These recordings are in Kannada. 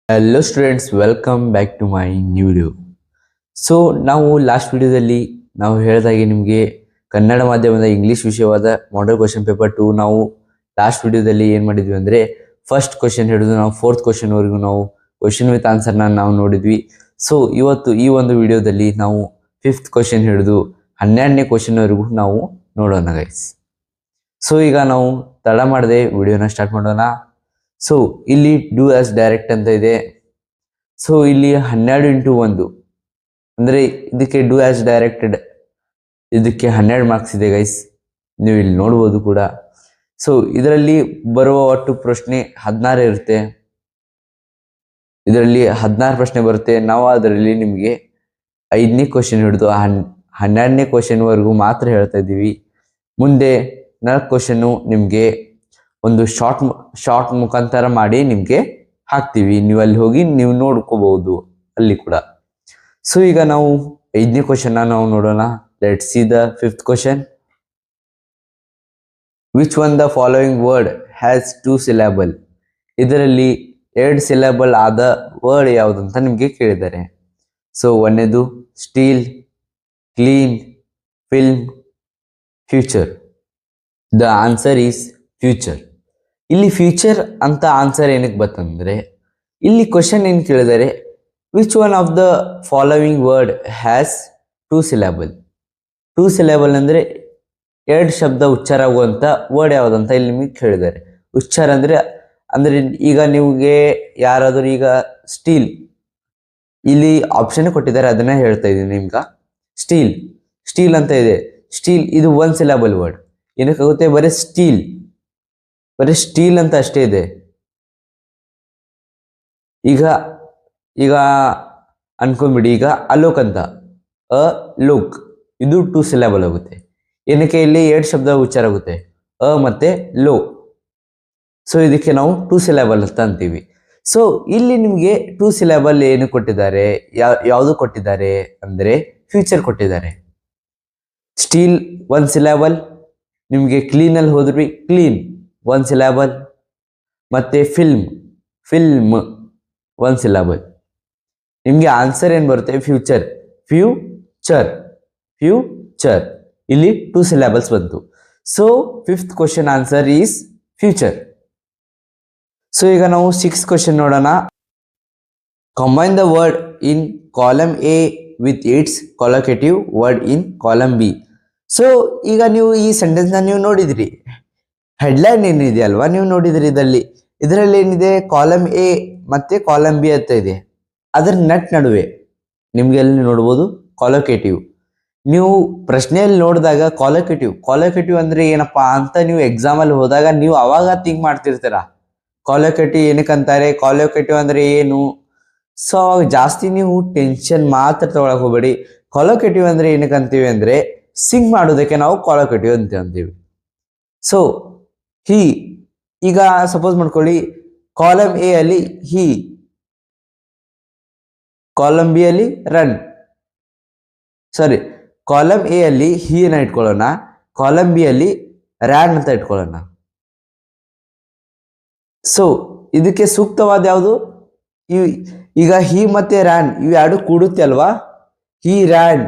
Hello students, welcome back to my new video. So ನಾವು ಲಾಸ್ಟ್ ವಿಡಿಯೋದಲ್ಲಿ ನಾವು ಹೇಳಿದಾಗೆ ನಿಮಗೆ ಕನ್ನಡ ಮಾಧ್ಯಮದ ಇಂಗ್ಲೀಷ್ ವಿಷಯವಾದ ಮಾಡೆಲ್ ಕ್ವಶನ್ ಪೇಪರ್ 2 ನಾವು ಲಾಸ್ಟ್ ವಿಡಿಯೋದಲ್ಲಿ ಏನು ಮಾಡಿದ್ವಿ ಅಂದರೆ ಫಸ್ಟ್ ಕ್ವಶನ್ ಹಿಡಿದು ನಾವು ಫೋರ್ತ್ ಕ್ವಶನ್ವರೆಗೂ ನಾವು ಕ್ವಶನ್ ವಿತ್ ಆನ್ಸರ್ನ ನಾವು ನೋಡಿದ್ವಿ. ಸೊ ಇವತ್ತು ಈ ಒಂದು ವಿಡಿಯೋದಲ್ಲಿ ನಾವು ಫಿಫ್ತ್ ಕ್ವಶನ್ ಹಿಡಿದು 12ನೇ ಕ್ವಶನ್ವರೆಗೂ ನಾವು ನೋಡೋಣ ಗೈಸ್. ಸೊ ಈಗ ನಾವು ತಡ ಮಾಡದೆ ವಿಡಿಯೋನ ಸ್ಟಾರ್ಟ್ ಮಾಡೋಣ. ಸೊ ಇಲ್ಲಿ ಡೂ ಆಸ್ ಡೈರೆಕ್ಟ್ ಅಂತ ಇದೆ. ಸೊ ಇಲ್ಲಿ 12x1 ಅಂದರೆ ಇದಕ್ಕೆ ಡೂ ಆಸ್ ಡೈರೆಕ್ಟೆಡ್ ಇದಕ್ಕೆ 12 ಮಾರ್ಕ್ಸ್ ಇದೆ ಗೈಸ್, ನೀವು ಇಲ್ಲಿ ನೋಡ್ಬೋದು ಕೂಡ. ಸೊ ಇದರಲ್ಲಿ ಬರುವ ಒಟ್ಟು ಪ್ರಶ್ನೆ 16 ಇರುತ್ತೆ. ಇದರಲ್ಲಿ 16 ಪ್ರಶ್ನೆ ಬರುತ್ತೆ. ನಾವು ಅದರಲ್ಲಿ ನಿಮಗೆ 5ನೇ ಕ್ವಶನ್ ಹಿಡಿದು 12ನೇ ಕ್ವಶನ್ವರೆಗೂ ಮಾತ್ರ ಹೇಳ್ತಾ ಇದ್ದೀವಿ. ಮುಂದೆ 4 ಕ್ವಶನ್ನು ನಿಮಗೆ ಒಂದು ಶಾರ್ಟ್ ಮುಖಾಂತರ ಮಾಡಿ ನಿಮಗೆ ಹಾಕ್ತೀವಿ. ನೀವು ಅಲ್ಲಿ ಹೋಗಿ ನೀವು ನೋಡ್ಕೋಬಹುದು ಅಲ್ಲಿ ಕೂಡ. ಸೊ ಈಗ ನಾವು 5ನೇ ಕ್ವಶನ್ ನಾವು ನೋಡೋಣ. Let's see the fifth question. Which one the following word has 2 syllable? ಇದರಲ್ಲಿ 2 syllable ಆದ ವರ್ಡ್ ಯಾವುದಂತ ನಿಮಗೆ ಕೇಳಿದ್ದಾರೆ. ಸೊ ಒಂದೇದು steel, clean, film, future. The answer is future. ಇಲ್ಲಿ ಫ್ಯೂಚರ್ ಅಂತ ಆನ್ಸರ್ ಏನಕ್ಕೆ ಬರ್ತಂದ್ರೆ ಇಲ್ಲಿ ಕ್ವಶನ್ ಏನು ಕೇಳಿದರೆ which one of the following word has 2 syllable. 2 syllable ಅಂದರೆ 2 ಶಬ್ದ ಉಚ್ಚಾರ ಆಗುವಂಥ ವರ್ಡ್ ಯಾವುದಂತ ಇಲ್ಲಿ ನಿಮಗೆ ಕೇಳಿದ್ದಾರೆ. ಉಚ್ಚಾರ ಅಂದರೆ ಈಗ ನಿಮಗೆ ಯಾರಾದರೂ ಈಗ ಸ್ಟೀಲ್ ಇಲ್ಲಿ ಆಪ್ಷನ್ ಕೊಟ್ಟಿದ್ದಾರೆ, ಅದನ್ನ ಹೇಳ್ತಾ ಇದ್ದೀನಿ ನಿಮ್ಗೆ. ಸ್ಟೀಲ್ ಅಂತ ಇದೆ. ಸ್ಟೀಲ್ ಇದು 1 syllable ವರ್ಡ್. ಏನಕ್ಕಾಗುತ್ತೆ? ಬರೀ ಸ್ಟೀಲ್ ಅಂತ ಅಷ್ಟೇ ಇದೆ. ಈಗ ಅನ್ಕೊಂಬಿಡಿ, ಈಗ ಅಲೋಕ್ ಅಂತ ಲೋಕ್ ಇದು 2 syllable ಆಗುತ್ತೆ. ಏನಕ್ಕೆ? ಇಲ್ಲಿ 2 ಶಬ್ದ ಉಚ್ಚಾರ ಆಗುತ್ತೆ, ಮತ್ತೆ ಲೋ. ಸೊ ಇದಕ್ಕೆ ನಾವು 2 syllable ಅಂತ ಅಂತೀವಿ. ಸೊ ಇಲ್ಲಿ ನಿಮಗೆ 2 syllable ಏನು ಕೊಟ್ಟಿದ್ದಾರೆ, ಯಾವುದು ಕೊಟ್ಟಿದ್ದಾರೆ ಅಂದರೆ ಫ್ಯೂಚರ್ ಕೊಟ್ಟಿದ್ದಾರೆ. ಸ್ಟೀಲ್ 1 syllable, ನಿಮಗೆ ಕ್ಲೀನಲ್ಲಿ ಹೋದ್ರಿ ಕ್ಲೀನ್ 1 syllable, ಮತ್ತೆ ಫಿಲ್ಮ್ 1 syllable. ನಿಮಗೆ ಆನ್ಸರ್ ಏನು ಬರುತ್ತೆ? ಫ್ಯೂಚರ್ ಇಲ್ಲಿ 2 syllables ಬಂತು. So fifth question answer is future. So ಈಗ ನಾವು 6th ಕ್ವಶನ್ ನೋಡೋಣ. Combine the word in column A with its collocative word in column B. So ಈಗ ನೀವು ಈ ಸೆಂಟೆನ್ಸ್ನ ನೀವು ನೋಡಿದ್ರಿ, ಹೆಡ್ಲೈನ್ ಏನಿದೆ ಅಲ್ವಾ, ನೀವು ನೋಡಿದ್ರಿ. ಇದರಲ್ಲಿ ಏನಿದೆ? ಕಾಲಮ್ ಎ ಮತ್ತೆ ಕಾಲಮ್ ಬಿ ಅಂತ ಇದೆ. ಅದರ ನಡುವೆ ನಿಮ್ಗೆ ಎಲ್ಲಿ ನೋಡ್ಬೋದು? ಕೊಲೊಕೇಟಿವ್. ನೀವು ಪ್ರಶ್ನೆಯಲ್ಲಿ ನೋಡಿದಾಗ ಕೊಲೊಕೇಟಿವ್ ಅಂದ್ರೆ ಏನಪ್ಪಾ ಅಂತ ನೀವು ಎಕ್ಸಾಮಲ್ಲಿ ಹೋದಾಗ ನೀವು ಅವಾಗ ಥಿಂಕ್ ಮಾಡ್ತಿರ್ತೀರ, ಕೊಲೊಕೇಟಿವ್ ಏನಕ್ಕಂತಾರೆ, ಕೊಲೊಕೇಟಿವ್ ಅಂದ್ರೆ ಏನು. ಸೊ ಅವಾಗ ಜಾಸ್ತಿ ನೀವು ಟೆನ್ಷನ್ ಮಾತ್ರ ತಗೊಳಕ್ ಹೋಗ್ಬೇಡಿ. ಕೊಲೊಕೇಟಿವ್ ಅಂದ್ರೆ ಏನಕ್ಕಂತೀವಿ ಅಂದ್ರೆ ಸಿಂಗ್ ಮಾಡೋದಕ್ಕೆ ನಾವು ಕೊಲೊಕೇಟಿವ್ ಅಂತ ಅಂತೀವಿ. ಸೊ ಈಗ ಸಪೋಸ್ ಮಾಡ್ಕೊಳ್ಳಿ, ಕಾಲಮ್ ಎ ಅಲ್ಲಿ ಹಿ, ಕಾಲಮ್ ಬಿ ಅಲ್ಲಿ ರನ್. ಕಾಲಮ್ ಎ ಅಲ್ಲಿ ಹಿ ಅನ್ನ ಇಟ್ಕೊಳ್ಳೋಣ, ಕಾಲಮ್ ಬಿ ಅಲ್ಲಿ ರ್ಯಾನ್ ಅಂತ ಇಟ್ಕೊಳ್ಳೋಣ. ಸೊ ಇದಕ್ಕೆ ಸೂಕ್ತವಾದ ಯಾವುದು? ಈಗ ಹಿ ಮತ್ತೆ ರ್ಯಾನ್ ಇವು ಎರಡು ಕೂಡುತ್ತೆ ಅಲ್ವಾ, ಹಿ ರ್ಯಾನ್.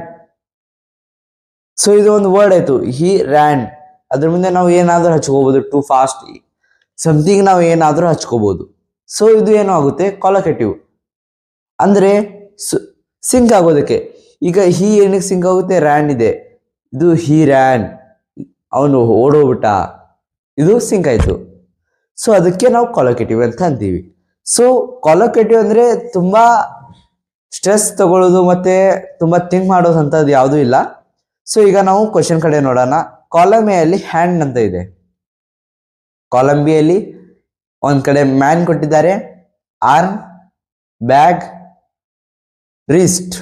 ಸೊ ಇದು ಒಂದು ವರ್ಡ್ ಆಯ್ತು, ಹಿ ರ್ಯಾನ್. ಅದ್ರ ಮುಂದೆ ನಾವು ಏನಾದ್ರೂ ಹಚ್ಕೋಬಹುದು, ಟು ಫಾಸ್ಟ್ ಸಮಥಿಂಗ್ ನಾವು ಏನಾದ್ರೂ ಹಚ್ಕೋಬಹುದು. ಸೊ ಇದು ಏನು ಆಗುತ್ತೆ? ಕೊಲೊಕೇಟಿವ್ ಅಂದ್ರೆ ಸಿಂಕ್ ಆಗೋದಕ್ಕೆ. ಈಗ ಹಿ ಏನಕ್ಕೆ ಸಿಂಕ್ ಆಗುತ್ತೆ? ರ್ಯಾನ್ ಇದೆ, ಇದು ಹಿ ರ್ಯಾನ್, ಅವನು ಓಡೋಗ್ಬಿಟ್ಟ, ಇದು ಸಿಂಕ್ ಆಯ್ತು. ಸೊ ಅದಕ್ಕೆ ನಾವು ಕೊಲೊಕೇಟಿವ್ ಅಂತ ಅಂತೀವಿ. ಸೊ ಕೊಲೊಕೇಟಿವ್ ಅಂದ್ರೆ ತುಂಬಾ ಸ್ಟ್ರೆಸ್ ತಗೊಳ್ಳೋದು ಮತ್ತೆ ತುಂಬಾ ಥಿಂಕ್ ಮಾಡೋದು ಅಂತದ್ದು ಯಾವುದೂ ಇಲ್ಲ. ಸೊ ಈಗ ನಾವು ಕ್ವಶನ್ ಕಡೆ ನೋಡೋಣ. ಕಾಲಮ್ ಎ ಅಲ್ಲಿ ಹ್ಯಾಂಡ್ ಅಂತ ಇದೆ, ಕಾಲಮ್ ಬಿ ಅಲ್ಲಿ ಒಂದ್ ಕಡೆ ಮ್ಯಾನ್ ಕೊಟ್ಟಿದ್ದಾರೆ, ಆರ್ಮ್, ಬ್ಯಾಗ್, ರಿಸ್ಟ್.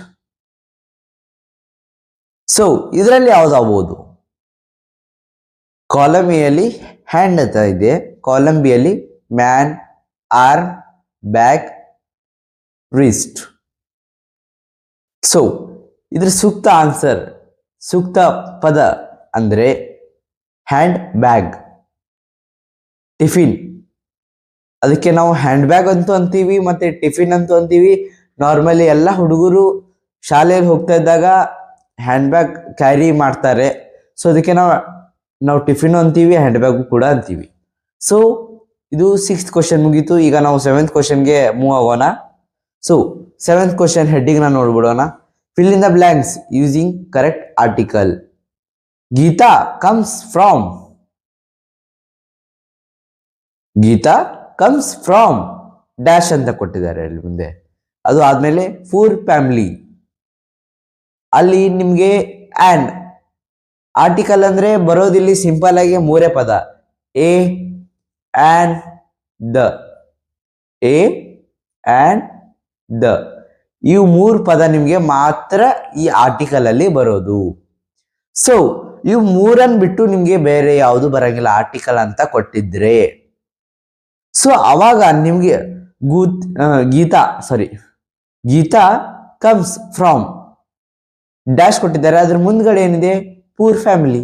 ಸೊ ಇದರಲ್ಲಿ ಯಾವ್ದಾಗಬಹುದು? ಕಾಲಮ್ ಎ ಅಲ್ಲಿ ಹ್ಯಾಂಡ್ ಅಂತ ಇದೆ, ಕಾಲಮ್ ಬಿ ಅಲ್ಲಿ man, arm, bag, wrist. So ಇದ್ರ ಸೂಕ್ತ ಪದ ಅಂದ್ರೆ ಹ್ಯಾಂಡ್ ಬ್ಯಾಗ್, ಟಿಫಿನ್, ಅದಕ್ಕೆ ನಾವು ಹ್ಯಾಂಡ್ ಬ್ಯಾಗ್ ಅಂತೂ ಅಂತೀವಿ ಮತ್ತೆ ಟಿಫಿನ್ ಅಂತೂ ಅಂತೀವಿ. ನಾರ್ಮಲಿ ಎಲ್ಲ ಹುಡುಗರು ಶಾಲೆಯಲ್ಲಿ ಹೋಗ್ತಾ ಇದ್ದಾಗ ಹ್ಯಾಂಡ್ ಬ್ಯಾಗ್ ಕ್ಯಾರಿ ಮಾಡ್ತಾರೆ. ಸೊ ಅದಕ್ಕೆ ನಾವು ಟಿಫಿನ್ ಅಂತೀವಿ, ಹ್ಯಾಂಡ್ ಬ್ಯಾಗು ಕೂಡ ಅಂತೀವಿ. ಸೊ ಇದು 6th ಕ್ವಶನ್ ಮುಗೀತು. ಈಗ ನಾವು 7th ಕ್ವಶನ್ಗೆ ಮೂವ್ ಆಗೋಣ. ಸೊ 7th ಕ್ವಶನ್ ಹೆಡ್ಡಿಂಗ್ ನ ನೋಡ್ಬಿಡೋಣ. Fill in the blanks using correct article. Geeta comes from. Geeta comes from dash ಅಂತ ಕೊಟ್ಟಿದ್ದಾರೆ ಅಲ್ಲಿ ಮುಂದೆ. ಅದು ಆದ್ಮೇಲೆ ಪೂರ್ ಫ್ಯಾಮಿಲಿ. ಅಲ್ಲಿ ನಿಮ್ಗೆ ಆ್ಯಂಡ್ ಆರ್ಟಿಕಲ್ ಅಂದ್ರೆ ಬರೋದಿಲ್ಲಿ ಸಿಂಪಲ್ ಆಗಿ ಮೂರೇ ಪದ, A and the. A and the ಇವು 3 ಪದ ನಿಮ್ಗೆ ಮಾತ್ರ ಈ ಆರ್ಟಿಕಲ್ ಅಲ್ಲಿ ಬರೋದು. ಸೊ ಇವು 3 ಬಿಟ್ಟು ನಿಮ್ಗೆ ಬೇರೆ ಯಾವುದು ಬರಂಗಿಲ್ಲ ಆರ್ಟಿಕಲ್ ಅಂತ ಕೊಟ್ಟಿದ್ರೆ. ಸೊ ಅವಾಗ ನಿಮ್ಗೆ ಗೀತಾ ಕಮ್ಸ್ ಫ್ರಾಮ್ ಡ್ಯಾಶ್ ಕೊಟ್ಟಿದ್ದಾರೆ, ಅದ್ರ ಮುಂದ್ಗಡೆ ಏನಿದೆ ಪೂರ್ ಫ್ಯಾಮಿಲಿ.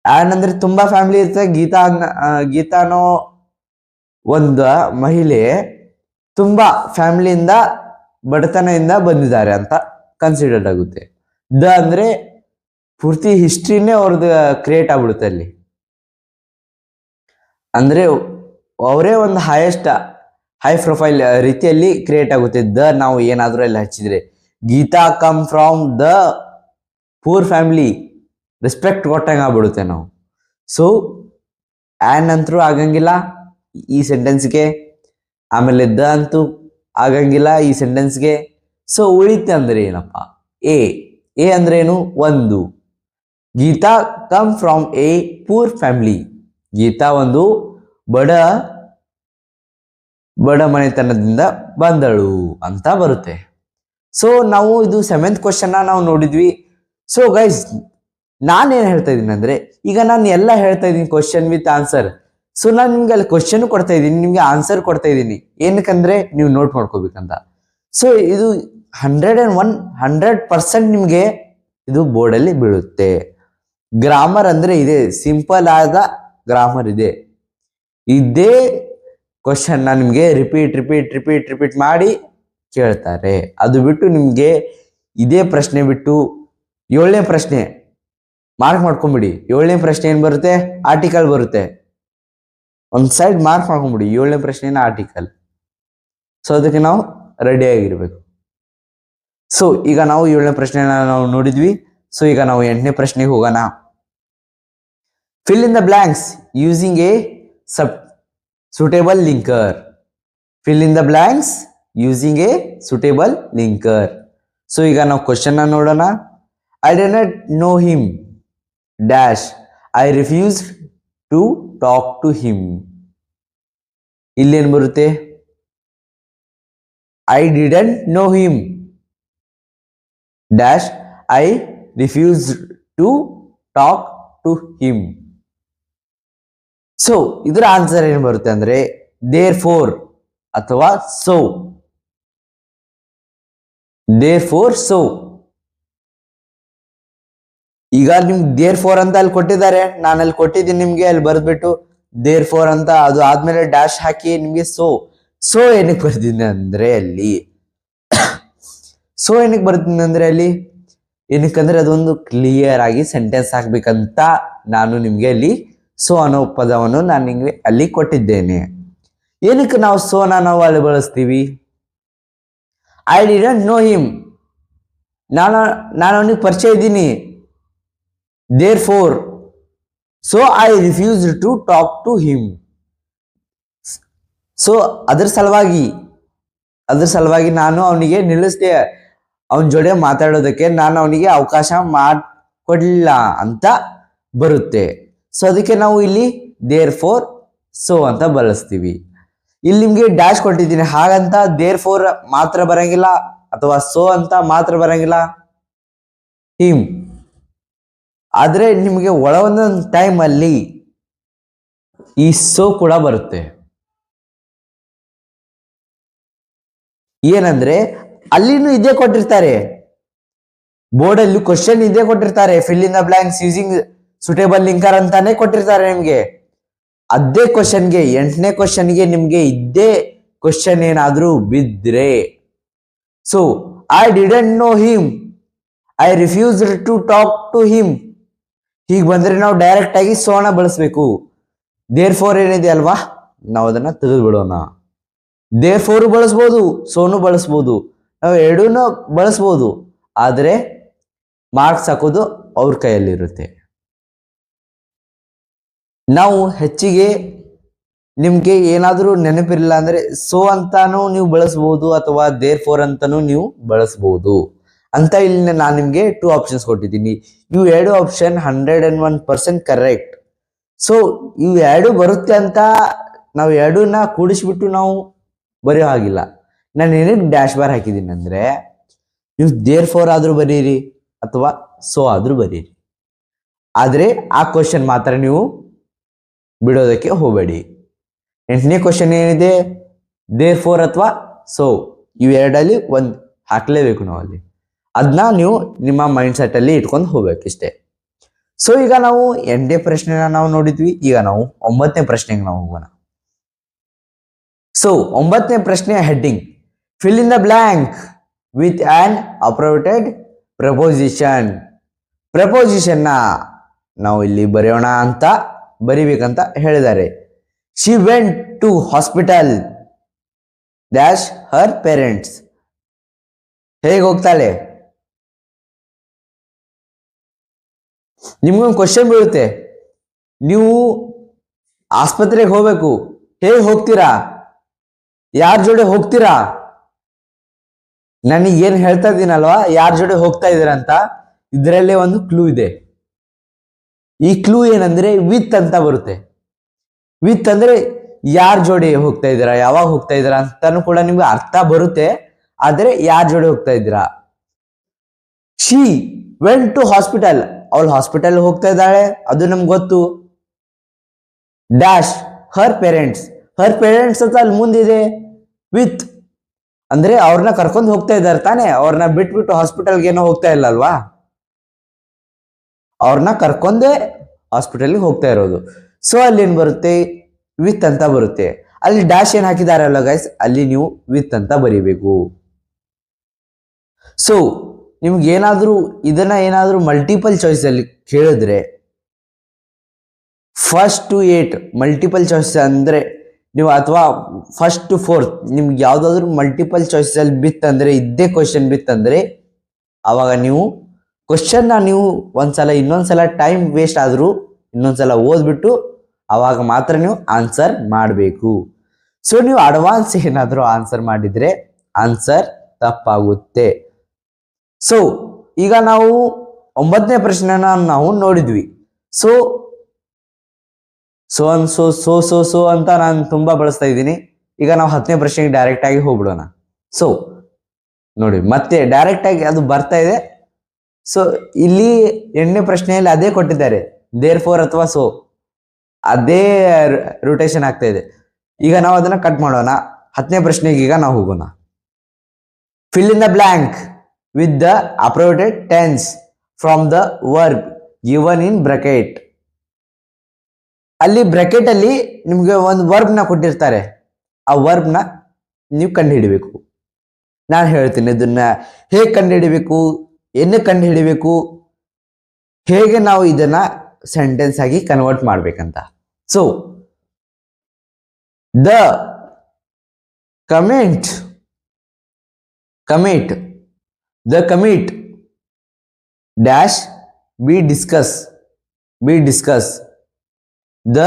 ಆ್ಯಂಡ್ ಅಂದ್ರೆ ತುಂಬಾ ಫ್ಯಾಮಿಲಿ ಇರ್ತದೆ. ಗೀತಾನೋ ಒಂದು ಮಹಿಳೆ ತುಂಬಾ ಫ್ಯಾಮಿಲಿಯಿಂದ ಬಡತನದಿಂದ ಬಂದಿದ್ದಾರೆ ಅಂತ ಕನ್ಸಿಡರ್ಡ್ ಆಗುತ್ತೆ. ದ ಅಂದ್ರೆ ಪೂರ್ತಿ ಹಿಸ್ಟ್ರಿನೇ ಅವ್ರದ್ದು ಕ್ರಿಯೇಟ್ ಆಗ್ಬಿಡುತ್ತೆ ಅಲ್ಲಿ. ಅಂದ್ರೆ ಅವರೇ ಒಂದು ಹೈ ಪ್ರೊಫೈಲ್ ರೀತಿಯಲ್ಲಿ ಕ್ರಿಯೇಟ್ ಆಗುತ್ತೆ. ದ ನಾವು ಏನಾದ್ರೂ ಅಲ್ಲಿ ಹಚ್ಚಿದ್ರೆ Geeta come from the poor family respect ಕೊಟ್ಟಂಗೆ ಆಗ್ಬಿಡುತ್ತೆ ನಾವು. ಸೊ ಆ್ಯಂಡ್ ಅಂತೂ ಆಗಂಗಿಲ್ಲ ಈ ಸೆಂಟೆನ್ಸ್ಗೆ, ಆಮೇಲೆ ದ ಅಂತೂ ಆಗಂಗಿಲ್ಲ ಈ ಸೆಂಟೆನ್ಸ್ಗೆ. ಸೊ ಉಳಿತೆ ಅಂದ್ರೆ ಏನಪ್ಪ, ಎ. ಎ ಅಂದ್ರೆ ಏನು, ಒಂದು. Geeta come from a poor family. Geeta ಒಂದು ಬಡ ಮನೆತನದಿಂದ ಬಂದಳು ಅಂತ ಬರುತ್ತೆ. ಸೊ ನಾವು ಇದು 7th ಕ್ವಶನ್ ನಾವು ನೋಡಿದ್ವಿ. ಸೊ ಗೈಸ್ ನಾನೇನ್ ಹೇಳ್ತಾ ಇದ್ದೀನಿ ಅಂದ್ರೆ, ಈಗ ನಾನು ಎಲ್ಲ ಹೇಳ್ತಾ ಇದ್ದೀನಿ ಕ್ವಶನ್ ವಿತ್ ಆನ್ಸರ್. ಸೊ ನಾನು ನಿಮ್ಗೆ ಅಲ್ಲಿ ಕ್ವಶನ್ ಕೊಡ್ತಾ ಇದ್ದೀನಿ, ನಿಮ್ಗೆ ಆನ್ಸರ್ ಕೊಡ್ತಾ ಇದ್ದೀನಿ. ಏನಕ್ಕಂದ್ರೆ ನೀವು ನೋಟ್ ಮಾಡ್ಕೋಬೇಕಂತ. ಸೊ ಇದು 100% ನಿಮ್ಗೆ ಇದು ಬೋರ್ಡಲ್ಲಿ ಬೀಳುತ್ತೆ. ಗ್ರಾಮರ್ ಅಂದ್ರೆ ಇದೆ, ಸಿಂಪಲ್ ಆದ ಗ್ರಾಮರ್ ಇದೆ. ಇದೇ ಕ್ವಶನ್ ನಿಮ್ಗೆ ರಿಪೀಟ್ ಮಾಡಿ ಕೇಳ್ತಾರೆ. ಅದು ಬಿಟ್ಟು ನಿಮ್ಗೆ ಇದೇ ಪ್ರಶ್ನೆ ಬಿಟ್ಟು 7ನೇ ಪ್ರಶ್ನೆ ಮಾರ್ಕ್ ಮಾಡ್ಕೊಂಬಿಡಿ. 7ನೇ ಪ್ರಶ್ನೆ ಏನ್ ಬರುತ್ತೆ, ಆರ್ಟಿಕಲ್ ಬರುತ್ತೆ. ಒಂದ್ ಸೈಡ್ ಮಾರ್ಕ್ ಮಾಡ್ಕೊಂಬಿಡಿ, 7ನೇ ಪ್ರಶ್ನೆನ ಆರ್ಟಿಕಲ್. ಸೊ ಅದಕ್ಕೆ ನಾವು ರೆಡಿ ಆಗಿರ್ಬೇಕು. ಸೊ ಈಗ ನಾವು 7ನೇ ಪ್ರಶ್ನೆನ ನಾವು ನೋಡಿದ್ವಿ. ಸೊ ಈಗ ನಾವು 8ನೇ ಪ್ರಶ್ನೆಗೆ ಹೋಗೋಣ. Fill in the blanks using A suitable linker. Fill in the blanks using a suitable linker. So ಈಗ ನಾವು ಕ್ವಶನ್ ನೋಡೋಣ. I did not know him dash. I refused to talk to him. ಇಲ್ಲೇನು ಬರುತ್ತೆ, I didn't know him dash. I refused to talk to him. So ಇದರ ಆನ್ಸರ್ ಏನು ಬರುತ್ತೆ ಅಂದ್ರೆ therefore ಅಥವಾ so. therefore so. ಈಗ ನಿಮ್ಗೆ therefore ಅಂತ ಅಲ್ಲಿ ಕೊಟ್ಟಿದ್ದಾರೆ, ನಾನು ಅಲ್ಲಿ ಕೊಟ್ಟಿದ್ದೀನಿ ನಿಮ್ಗೆ, ಅಲ್ಲಿ ಬರ್ದ್ಬಿಟ್ಟು therefore ಅಂತ, ಅದು ಆದ್ಮೇಲೆ ಡ್ಯಾಶ್ ಹಾಕಿ ನಿಮ್ಗೆ ಸೊ ಏನಕ್ಕೆ ಬರ್ತೀನಿ ಅಂದ್ರೆ ಅಲ್ಲಿ ಏನಕ್ಕಂದ್ರೆ ಅದೊಂದು ಕ್ಲಿಯರ್ ಆಗಿ ಸೆಂಟೆನ್ಸ್ ಹಾಕ್ಬೇಕಂತ ನಾನು ನಿಮ್ಗೆ ಅಲ್ಲಿ ಸೊ ಅನ್ನೋ ಪದವನ್ನು ನಾನು ನಿಮ್ಗೆ ಅಲ್ಲಿ ಕೊಟ್ಟಿದ್ದೇನೆ. ಏನಕ್ಕೆ ನಾವು ಸೋನ ನಾವು ಅಲ್ಲಿ ಬಳಸ್ತೀವಿ, ಐ ಡಿಡಂಟ್ ನೋ ಹಿಮ್, ನಾನು ಅವನಿಗೆ ಪರಿಚಯ ಇದ್ದೀನಿ. therefore so I refused to talk to him. So ಅದ್ರ ಸಲುವಾಗಿ ನಾನು ಅವನಿಗೆ ನಿಲ್ಲಿಸ್ದೆ, ಅವನ ಜೊತೆ ಮಾತಾಡೋದಕ್ಕೆ ನಾನು ಅವನಿಗೆ ಅವಕಾಶ ಮಾಡಿಕೊಡ್ಲಿಲ್ಲ ಅಂತ ಬರುತ್ತೆ. ಸೊ ಅದಕ್ಕೆ ನಾವು ಇಲ್ಲಿ therefore so ಅಂತ ಬಳಸ್ತೀವಿ. ಇಲ್ಲಿ ನಿಮ್ಗೆ ಡ್ಯಾಶ್ ಕೊಟ್ಟಿದ್ದೀನಿ, ಹಾಗಂತ therefore ಮಾತ್ರ ಬರಂಗಿಲ್ಲ ಅಥವಾ so ಅಂತ ಮಾತ್ರ ಬರಂಗಿಲ್ಲ, ಹಿಮ್. ಆದ್ರೆ ನಿಮಗೆ ಒಂದೊಂದು ಟೈಮ್ ಅಲ್ಲಿ ಈ so ಕೂಡ ಬರುತ್ತೆ. ಏನಂದ್ರೆ ಅಲ್ಲಿನೂ ಇದೇ ಕೊಟ್ಟಿರ್ತಾರೆ, ಬೋರ್ಡ್ ಅಲ್ಲಿ ಕ್ವಶನ್ ಇದೇ ಕೊಟ್ಟಿರ್ತಾರೆ, fill in the blanks using suitable linker ಅಂತಾನೆ ಕೊಟ್ಟಿರ್ತಾರೆ ನಿಮ್ಗೆ. ಅದೇ ಕ್ವಶನ್ಗೆ 8ನೇ ಕ್ವಶನ್ಗೆ ನಿಮ್ಗೆ ಇದ್ದೇ ಕ್ವಶನ್ ಏನಾದ್ರೂ ಬಿದ್ರೆ, so I didn't know him, I refused to talk to him, ಹೀಗೆ ಬಂದ್ರೆ ನಾವು ಡೈರೆಕ್ಟ್ ಆಗಿ ಸೋನ ಬಳಸಬೇಕು. ದೇರ್ ಫೋರ್ ಏನಿದೆ ಅಲ್ವಾ, ನಾವು ಅದನ್ನ ತೆಗೆದು ಬಿಡೋಣ. ದೇರ್ ಫೋರ್ ಬಳಸ್ಬೋದು, ಸೋನು ಬಳಸ್ಬೋದು, ನಾವು ಎರಡೂನು ಬಳಸ್ಬೋದು. ಆದರೆ ಮಾರ್ಕ್ಸ್ ಹಾಕೋದು ಅವ್ರ ಕೈಯಲ್ಲಿರುತ್ತೆ. ನಾವು ಹೆಚ್ಚಿಗೆ ನಿಮ್ಗೆ ಏನಾದರೂ ನೆನಪಿರಲಿಲ್ಲ ಅಂದ್ರೆ ಸೋ ಅಂತಾನು ನೀವು ಬಳಸ್ಬೋದು ಅಥವಾ ದೇರ್ ಫೋರ್ ಅಂತಾನು ನೀವು ಬಳಸ್ಬೋದು ಅಂತ. ಇಲ್ಲಿ ನಾನು ನಿಮ್ಗೆ 2 ಆಪ್ಷನ್ಸ್ ಕೊಟ್ಟಿದ್ದೀನಿ. ಇವು 2 ಆಪ್ಷನ್ 101% ಕರೆಕ್ಟ್. ಸೊ ಇವು 2 ಬರುತ್ತೆ ಅಂತ ನಾವು 2ನ್ನ ಕೂಡಿಸ್ಬಿಟ್ಟು ನಾವು ಬರೆಯೋ ಹಾಗಿಲ್ಲ. ನಾನು ಏನಕ್ಕೆ ಡ್ಯಾಶ್ ಬಾರ್ ಹಾಕಿದ್ದೀನಿ ಅಂದ್ರೆ, ನೀವು ದೇರ್ ಫೋರ್ ಆದ್ರೂ ಬರೀರಿ ಅಥವಾ ಸೋ ಆದ್ರೂ ಬರೀರಿ, ಆದ್ರೆ ಆ ಕ್ವಶನ್ ಮಾತ್ರ ನೀವು ಬಿಡೋದಕ್ಕೆ ಹೋಗಬೇಡಿ. 8ನೇ ಕ್ವಶನ್ ಏನಿದೆ, ದೇರ್ ಫೋರ್ ಅಥವಾ ಸೋ, ಇವು 2ರಲ್ಲಿ ಒಂದು ಹಾಕ್ಲೇಬೇಕು ನಾವು ಅಲ್ಲಿ. ಅದನ್ನ ನೀವು ನಿಮ್ಮ ಮೈಂಡ್ ಸೆಟ್ ಅಲ್ಲಿ ಇಟ್ಕೊಂಡು ಹೋಗ್ಬೇಕಿಷ್ಟೇ. ಸೊ ಈಗ ನಾವು 8ನೇ ಪ್ರಶ್ನೆನ ನಾವು ನೋಡಿದ್ವಿ. ಈಗ ನಾವು 9ನೇ ಪ್ರಶ್ನೆಗೆ ನಾವು ಹೋಗೋಣ. ಸೊ 9ನೇ ಪ್ರಶ್ನೆಯ heading, fill in the blank with an appropriated preposition. ಪ್ರಪೋಸಿಷನ್ನ ನಾವು ಇಲ್ಲಿ ಬರೆಯೋಣ ಅಂತ ಬರಿಬೇಕಂತ ಹೇಳಿದ್ದಾರೆ. She went to hospital dash her parents. ಹೇಗೆ ಹೋಗ್ತಾಳೆ? ನಿಮ್ಗೊಂದು ಕ್ವಶನ್ ಬೀಳುತ್ತೆ, ನೀವು ಆಸ್ಪತ್ರೆಗೆ ಹೋಗ್ಬೇಕು, ಹೇಗೆ ಹೋಗ್ತೀರಾ? ಯಾರ ಜೋಡಿ ಹೋಗ್ತೀರಾ? ನನಗೆ ಏನ್ ಹೇಳ್ತಾ ಇದ್ದೀನಲ್ವಾ, ಯಾರ ಜೋಡಿ ಹೋಗ್ತಾ ಇದ್ದೀರಾ ಅಂತ, ಇದರಲ್ಲೇ ಒಂದು ಕ್ಲೂ ಇದೆ. ಈ ಕ್ಲೂ ಏನಂದ್ರೆ ವಿತ್ ಅಂತ ಬರುತ್ತೆ. ವಿತ್ ಅಂದ್ರೆ ಯಾರ ಜೋಡಿ ಹೋಗ್ತಾ ಇದ್ದೀರಾ, ಯಾವಾಗ ಹೋಗ್ತಾ ಇದ್ದೀರಾ ಅಂತಾನು ಕೂಡ ನಿಮ್ಗೆ ಅರ್ಥ ಬರುತ್ತೆ. ಆದ್ರೆ ಯಾರ ಜೋಡಿ ಹೋಗ್ತಾ ಇದ್ದೀರಾ? ಶಿ ವೆಂಟ್ ಟು ಹಾಸ್ಪಿಟಲ್, ಅವಳು ಹಾಸ್ಪಿಟಲ್ ಹೋಗ್ತಾ ಇದ್ದಾಳೆ, ಅದು ನಮ್ಗೆ ಗೊತ್ತು. ಡ್ಯಾಶ್ ಹರ್ ಪೇರೆಂಟ್ಸ್, ಹರ್ ಪೇರೆಂಟ್ಸ್ ಅಂತ ಅಲ್ಲಿ ಮುಂದಿದೆ. ವಿತ್ ಅಂದ್ರೆ ಅವ್ರನ್ನ ಕರ್ಕೊಂಡು ಹೋಗ್ತಾ ಇದ್ದಾರೆ ತಾನೆ, ಅವ್ರನ್ನ ಬಿಟ್ಬಿಟ್ಟು ಹಾಸ್ಪಿಟಲ್ಗೆ ಏನೋ ಹೋಗ್ತಾ ಇಲ್ಲ ಅಲ್ವಾ, ಅವ್ರನ್ನ ಕರ್ಕೊಂಡೇ ಹಾಸ್ಪಿಟಲ್ಗೆ ಹೋಗ್ತಾ ಇರೋದು. ಸೊ ಅಲ್ಲಿ ಏನ್ ಬರುತ್ತೆ, ವಿತ್ ಅಂತ ಬರುತ್ತೆ. ಅಲ್ಲಿ ಡ್ಯಾಶ್ ಏನ್ ಹಾಕಿದಾರಲ್ಲ ಗೈಸ್, ಅಲ್ಲಿ ನೀವು ವಿತ್ ಅಂತ ಬರೀಬೇಕು. ಸೊ ನಿಮ್ಗೆ ಇದನ್ನ ಏನಾದ್ರೂ ಮಲ್ಟಿಪಲ್ ಚಾಯ್ಸ್ ಅಲ್ಲಿ ಕೇಳಿದ್ರೆ, ಫಸ್ಟ್ ಟು 8 ಮಲ್ಟಿಪಲ್ ಚಾಯ್ಸ್ ಅಂದ್ರೆ ನೀವು, ಅಥವಾ ಫಸ್ಟ್ ಟು 4 ನಿಮ್ಗೆ ಯಾವ್ದಾದ್ರು ಮಲ್ಟಿಪಲ್ ಚಾಯ್ಸ್ ಅಲ್ಲಿ ಬಿತ್ತಂದ್ರೆ, ಇದ್ದೇ ಕ್ವಶನ್ ಬಿತ್ತಂದ್ರೆ, ಅವಾಗ ನೀವು ಕ್ವಶನ್ ನೀವು ಇನ್ನೊಂದ್ಸಲ ಟೈಮ್ ವೇಸ್ಟ್ ಆದ್ರೂ ಇನ್ನೊಂದ್ಸಲ ಓದ್ಬಿಟ್ಟು ಅವಾಗ ಮಾತ್ರ ನೀವು ಆನ್ಸರ್ ಮಾಡಬೇಕು. ಸೊ ನೀವು ಅಡ್ವಾನ್ಸ್ ಏನಾದರೂ ಆನ್ಸರ್ ಮಾಡಿದ್ರೆ ಆನ್ಸರ್ ತಪ್ಪಾಗುತ್ತೆ. ಸೊ ಈಗ ನಾವು 9ನೇ ಪ್ರಶ್ನೆನ ನಾವು ನೋಡಿದ್ವಿ. ಸೊ ಸೋ ಅಂತ ನಾನು ತುಂಬಾ ಬಳಸ್ತಾ ಇದ್ದೀನಿ. ಈಗ ನಾವು 10ನೇ ಪ್ರಶ್ನೆಗೆ ಡೈರೆಕ್ಟ್ ಆಗಿ ಹೋಗ್ಬಿಡೋಣ. ಸೊ ನೋಡಿ, ಮತ್ತೆ ಡೈರೆಕ್ಟ್ ಆಗಿ ಅದು ಬರ್ತಾ ಇದೆ. ಸೊ ಇಲ್ಲಿ 8ನೇ ಪ್ರಶ್ನೆಯಲ್ಲಿ ಅದೇ ಕೊಟ್ಟಿದ್ದಾರೆ, ದೇರ್ ಫೋರ್ ಅಥವಾ ಸೋ, ಅದೇ ರೊಟೇಷನ್ ಆಗ್ತಾ ಇದೆ. ಈಗ ನಾವು ಅದನ್ನ ಕಟ್ ಮಾಡೋಣ. 10ನೇ ಪ್ರಶ್ನೆಗೆ ಈಗ ನಾವು ಹೋಗೋಣ. Fill in the blank with the appropriate tense from the verb given in bracket. ಅಲ್ಲಿ ಬ್ರಾಕೆಟ್ ಅಲ್ಲಿ ನಿಮ್ಗೆ ಒಂದು ವರ್ಬ್ ನ ಕೊಟ್ಟಿರ್ತಾರೆ, ಆ ವರ್ಬ್ ನ ನೀವು ಕಂಡುಹಿಡಿಬೇಕು. ನಾನು ಹೇಳ್ತೀನಿ ಇದನ್ನ ಹೇಗೆ ಕಂಡುಹಿಡಿಬೇಕು, ಏನು ಕಂಡುಹಿಡಿಬೇಕು, ಹೇಗೆ ನಾವು ಇದನ್ನ ಸೆಂಟೆನ್ಸ್ ಆಗಿ ಕನ್ವರ್ಟ್ ಮಾಡ್ಬೇಕಂತ. So the committee dash be discuss the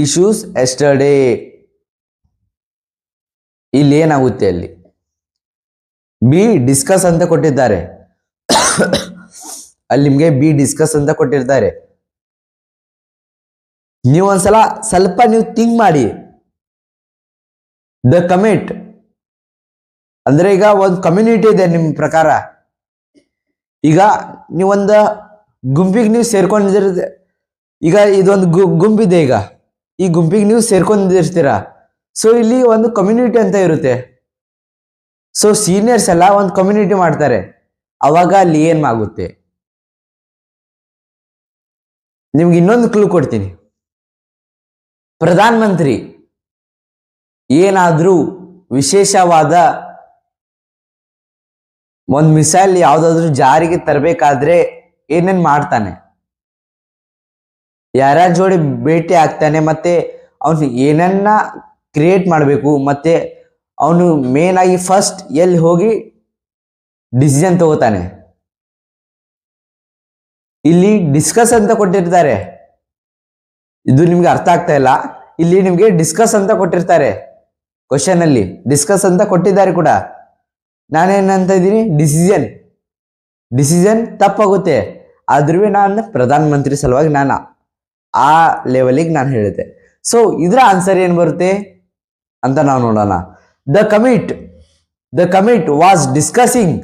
issues yesterday. ಇಲ್ಲಿ ಏನಾಗುತ್ತೆ, ಅಲ್ಲಿ ಬಿ ಡಿಸ್ಕಸ್ ಅಂತ ಕೊಟ್ಟಿದ್ದಾರೆ, ಅಲ್ಲಿ ನಿಮ್ಗೆ ಬಿ ಡಿಸ್ಕಸ್ ಅಂತ ಕೊಟ್ಟಿರ್ತಾರೆ. ನೀವು ಒಂದ್ಸಲ ಸ್ವಲ್ಪ ನೀವು ಥಿಂಕ್ ಮಾಡಿ. ದ ಕಮಿಟ್ ಅಂದ್ರೆ ಈಗ ಒಂದು ಕಮ್ಯುನಿಟಿ ಇದೆ ನಿಮ್ಮ ಪ್ರಕಾರ. ಈಗ ನೀವೊಂದು ಗುಂಪಿಗೆ ನೀವು ಸೇರ್ಕೊಂಡಿರ್ತೀರ. ಈಗ ಇದೊಂದು ಗುಂಪಿದೆ, ಈಗ ಈ ಗುಂಪಿಗೆ ನೀವು ಸೇರ್ಕೊಂಡಿರ್ತೀರಾ. ಸೊ ಇಲ್ಲಿ ಒಂದು ಕಮ್ಯುನಿಟಿ ಅಂತ ಇರುತ್ತೆ. ಸೊ ಸೀನಿಯರ್ಸ್ ಎಲ್ಲ ಒಂದು ಕಮ್ಯುನಿಟಿ ಮಾಡ್ತಾರೆ. ಅವಾಗ ಅಲ್ಲಿ ಏನಾಗುತ್ತೆ, ನಿಮ್ಗೆ ಇನ್ನೊಂದು ಕ್ಲೂ ಕೊಡ್ತೀನಿ. ಪ್ರಧಾನ ಮಂತ್ರಿ ಏನಾದ್ರೂ ವಿಶೇಷವಾದ ಒಂದು ಮಿಸೈಲ್ ಯಾವ್ದಾದ್ರು ಜಾರಿಗೆ ತರಬೇಕಾದ್ರೆ ಏನೇನ್ ಮಾಡ್ತಾನೆ, ಯಾರ್ಯಾರ ಜೋಡಿ ಭೇಟಿ ಆಗ್ತಾನೆ, ಮತ್ತೆ ಅವನು ಏನನ್ನ ಕ್ರಿಯೇಟ್ ಮಾಡಬೇಕು, ಮತ್ತೆ ಅವನು ಮೇನ್ ಆಗಿ ಫಸ್ಟ್ ಎಲ್ಲಿ ಹೋಗಿ ಡಿಸಿಷನ್ ತಗೋತಾನೆ. ಇಲ್ಲಿ ಡಿಸ್ಕಸ್ ಅಂತ ಕೊಟ್ಟಿರ್ತಾರೆ, ಇದು ನಿಮ್ಗೆ ಅರ್ಥ ಆಗ್ತಾ ಇಲ್ಲ. ಇಲ್ಲಿ ನಿಮ್ಗೆ ಡಿಸ್ಕಸ್ ಅಂತ ಕೊಟ್ಟಿರ್ತಾರೆ, ಕ್ವಶನ್ ಅಲ್ಲಿ ಡಿಸ್ಕಸ್ ಅಂತ ಕೊಟ್ಟಿದ್ದಾರೆ ಕೂಡ. ನಾನೇನಂತ ಇದ್ದೀನಿ, ಡಿಸಿಷನ್ ತಪ್ಪಾಗುತ್ತೆ. ಆದ್ರೂ ನಾನು ಪ್ರಧಾನ ಮಂತ್ರಿ ಸಲುವಾಗಿ ನಾನು ಆ ಲೆವೆಲಿಗೆ ನಾನು ಹೇಳಿದೆ. ಸೊ ಇದರ ಆನ್ಸರ್ ಏನ್ ಬರುತ್ತೆ ಅಂತ ನಾವು ನೋಡೋಣ. ದ ಕಮಿಟ್ ವಾಸ್ ಡಿಸ್ಕಸಿಂಗ್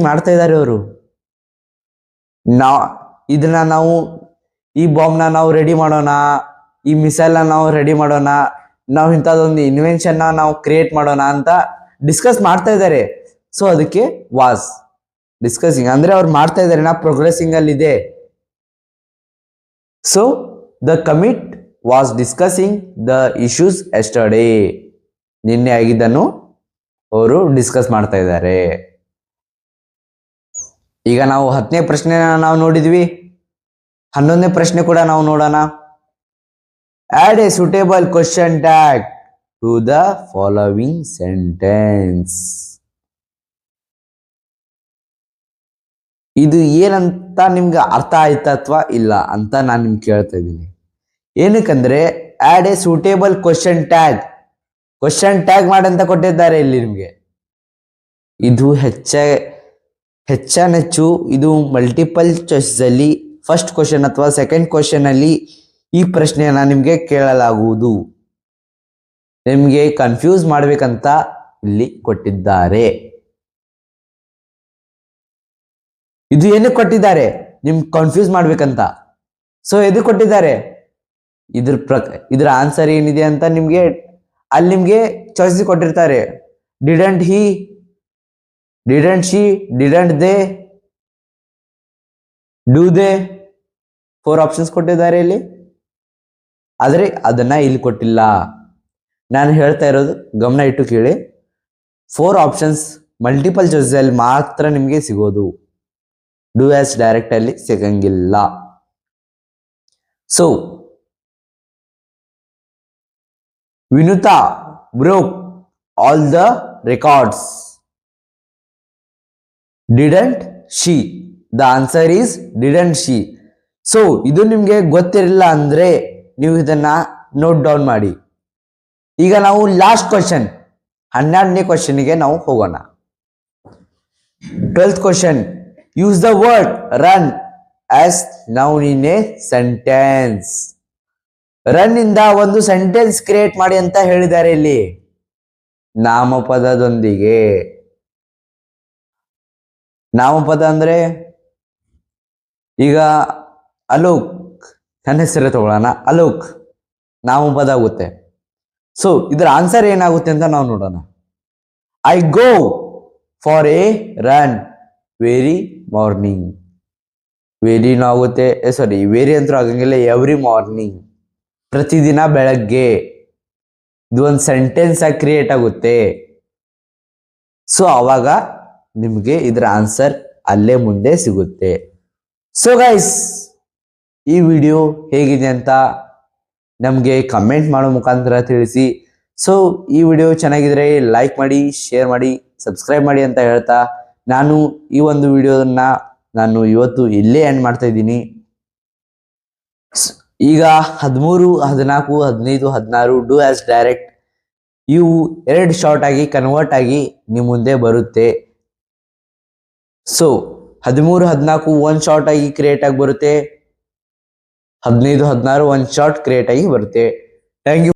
ಮಾಡ್ತಾ ಇದ್ದಾರೆ ಅವರು. ಇದನ್ನ ನಾವು ಈ ಬಾಂಬ್ನ ನಾವು ರೆಡಿ ಮಾಡೋಣ, ಈ ಮಿಸೈಲ್ನ ನಾವು ರೆಡಿ ಮಾಡೋಣ, ನಾವು ಇಂಥದ್ದೊಂದು ಇನ್ವೆನ್ಷನ್ ನಾವು ಕ್ರಿಯೇಟ್ ಮಾಡೋಣ ಅಂತ ಡಿಸ್ಕಸ್ ಮಾಡ್ತಾ ಇದ್ದಾರೆ. ಸೊ ಅದಕ್ಕೆ ವಾಸ್ ಡಿಸ್ಕಸಿಂಗ್ ಅಂದ್ರೆ ಅವ್ರು ಮಾಡ್ತಾ ಇದ್ದಾರೆ, ನಾ ಪ್ರೋಗ್ರೆಸಿಂಗ್ ಅಲ್ಲಿ ಇದೆ. So the committee was discussing the issues yesterday, ನಿನ್ನೆ ಆಗಿದ್ದನ್ನು ಅವರು ಡಿಸ್ಕಸ್ ಮಾಡ್ತಾ ಇದ್ದಾರೆ. ಈಗ ನಾವು 10ನೇ ಪ್ರಶ್ನೆನ ನಾವು ನೋಡಿದ್ವಿ, 11ನೇ ಪ್ರಶ್ನೆ ಕೂಡ ನಾವು ನೋಡೋಣ. Add a suitable question tag to the following sentence. ಇದು ಏನಂತ ನಿಮ್ಗೆ ಅರ್ಥ ಆಯ್ತಾ ಅಥವಾ ಇಲ್ಲ ಅಂತ ನಾನು ನಿಮ್ಗೆ ಕೇಳ್ತಾ ಇದ್ದೀನಿ. ಏನಕ್ಕಂದ್ರೆ add a suitable question tag ಮಾಡಂತ ಕೊಟ್ಟಿದ್ದಾರೆ ಇಲ್ಲಿ ನಿಮ್ಗೆ. ಇದು ಹೆಚ್ಚು ಇದು ಮಲ್ಟಿಪಲ್ ಚಾಯ್ಸ್ ಅಲ್ಲಿ ಫಸ್ಟ್ ಕ್ವಶನ್ ಅಥವಾ ಸೆಕೆಂಡ್ ಕ್ವಶನ್ ಅಲ್ಲಿ ಈ ಪ್ರಶ್ನೆಯನ್ನ ನಿಮ್ಗೆ ಕೇಳಲಾಗುವುದು. ನಿಮ್ಗೆ ಕನ್ಫ್ಯೂಸ್ ಮಾಡ್ಬೇಕಂತ ಇಲ್ಲಿ ಕೊಟ್ಟಿದ್ದಾರೆ. ಇದು ಏನಕ್ಕೆ ಕೊಟ್ಟಿದ್ದಾರೆ, ನಿಮ್ಗೆ ಕನ್ಫ್ಯೂಸ್ ಮಾಡ್ಬೇಕಂತ. ಸೊ ಎದಕ್ಕೆ ಕೊಟ್ಟಿದ್ದಾರೆ, ಇದ್ರ ಆನ್ಸರ್ ಏನಿದೆ ಅಂತ ನಿಮ್ಗೆ ಅಲ್ಲಿ ನಿಮ್ಗೆ ಚಾಯ್ಸ್ ಕೊಟ್ಟಿರ್ತಾರೆ. Didn't he, didn't she, didn't they, do they, 4 options ಕೊಟ್ಟಿದ್ದಾರೆ ಇಲ್ಲಿ. ಆದ್ರೆ ಅದನ್ನ ಇಲ್ಲಿ ಕೊಟ್ಟಿಲ್ಲ. ನಾನು ಹೇಳ್ತಾ ಇರೋದು ಗಮನ ಇಟ್ಟು ಕೇಳಿ, 4 ಆಪ್ಷನ್ಸ್ ಮಲ್ಟಿಪಲ್ ಚಾಯ್ಸ್ ಅಲ್ಲಿ ಮಾತ್ರ ನಿಮ್ಗೆ ಸಿಗೋದು, ಡೂ ಆಸ್ ಡೈರೆಕ್ಟ್ ಅಲ್ಲಿ ಸಿಗಂಗಿಲ್ಲ. So Vinuta broke all the records. Didn't she, the answer is didn't she. So ಇದು ನಿಮ್ಗೆ ಗೊತ್ತಿರಲಿಲ್ಲ ಅಂದ್ರೆ ನೀವು ಇದನ್ನ ನೋಟ್ ಡೌನ್ ಮಾಡಿ. ಈಗ ನಾವು ಲಾಸ್ಟ್ ಕ್ವಶನ್ 12ನೇ ಕ್ವಶನ್ಗೆ ನಾವು ಹೋಗೋಣ. 12th question, use the word run as noun in a sentence. Run ಇಂದ ಒಂದು ಸೆಂಟೆನ್ಸ್ ಕ್ರಿಯೇಟ್ ಮಾಡಿ ಅಂತ ಹೇಳಿದ್ದಾರೆ ಇಲ್ಲಿ ನಾಮಪದದೊಂದಿಗೆ. ನಾಮಪದ ಅಂದ್ರೆ ಈಗ ಅಲೋಕ್, ನನ್ನ ಹೆಸರೇ ತಗೊಳ್ಳೋಣ, ಅಲೋಕ್ ನಾಮಪದ ಆಗುತ್ತೆ. ಸೊ ಇದರ ಆನ್ಸರ್ ಏನಾಗುತ್ತೆ ಅಂತ ನಾವು ನೋಡೋಣ. I go for a run very morning. ವೆರಿನೂ ಆಗುತ್ತೆ, ಸಾರಿ ವೆರಿ ಅಂತೂ ಆಗಂಗಿಲ್ಲ, ಎವ್ರಿ ಮಾರ್ನಿಂಗ್, ಪ್ರತಿದಿನ ಬೆಳಗ್ಗೆ. ಇದು ಒಂದು ಸೆಂಟೆನ್ಸ್ ಆಗಿ ಕ್ರಿಯೇಟ್ ಆಗುತ್ತೆ. ಸೊ ಅವಾಗ ನಿಮಗೆ ಇದರ ಆನ್ಸರ್ ಅಲ್ಲೇ ಮುಂದೆ ಸಿಗುತ್ತೆ. ಸೊ ಗೈಸ್, ಈ ವಿಡಿಯೋ ಹೇಗಿದೆ ಅಂತ ನಮಗೆ ಕಮೆಂಟ್ ಮಾಡೋ ಮುಖಾಂತರ ತಿಳಿಸಿ. ಸೊ ಈ ವಿಡಿಯೋ ಚೆನ್ನಾಗಿದ್ರೆ ಲೈಕ್ ಮಾಡಿ, ಶೇರ್ ಮಾಡಿ, ಸಬ್ಸ್ಕ್ರೈಬ್ ಮಾಡಿ ಅಂತ ಹೇಳ್ತಾ ನಾನು ಈ ಒಂದು ವಿಡಿಯೋನ ನಾನು ಇವತ್ತು ಇಲ್ಲೇ ಎಂಡ್ ಮಾಡ್ತಾ ಇದ್ದೀನಿ. ಈಗ 13, 14, 15, 16 ಡೂ ಆಸ್ ಡೈರೆಕ್ಟ್ ಇವು 2 ಶಾರ್ಟ್ ಆಗಿ ಕನ್ವರ್ಟ್ ಆಗಿ ನಿಮ್ಮ ಮುಂದೆ ಬರುತ್ತೆ. ಸೊ 13, 14 1 ಶಾರ್ಟ್ ಆಗಿ ಕ್ರಿಯೇಟ್ ಆಗಿ ಬರುತ್ತೆ, 15, 16 1 ಶಾರ್ಟ್ ಕ್ರಿಯೇಟ್ ಆಗಿ ಬರುತ್ತೆ. Thank you.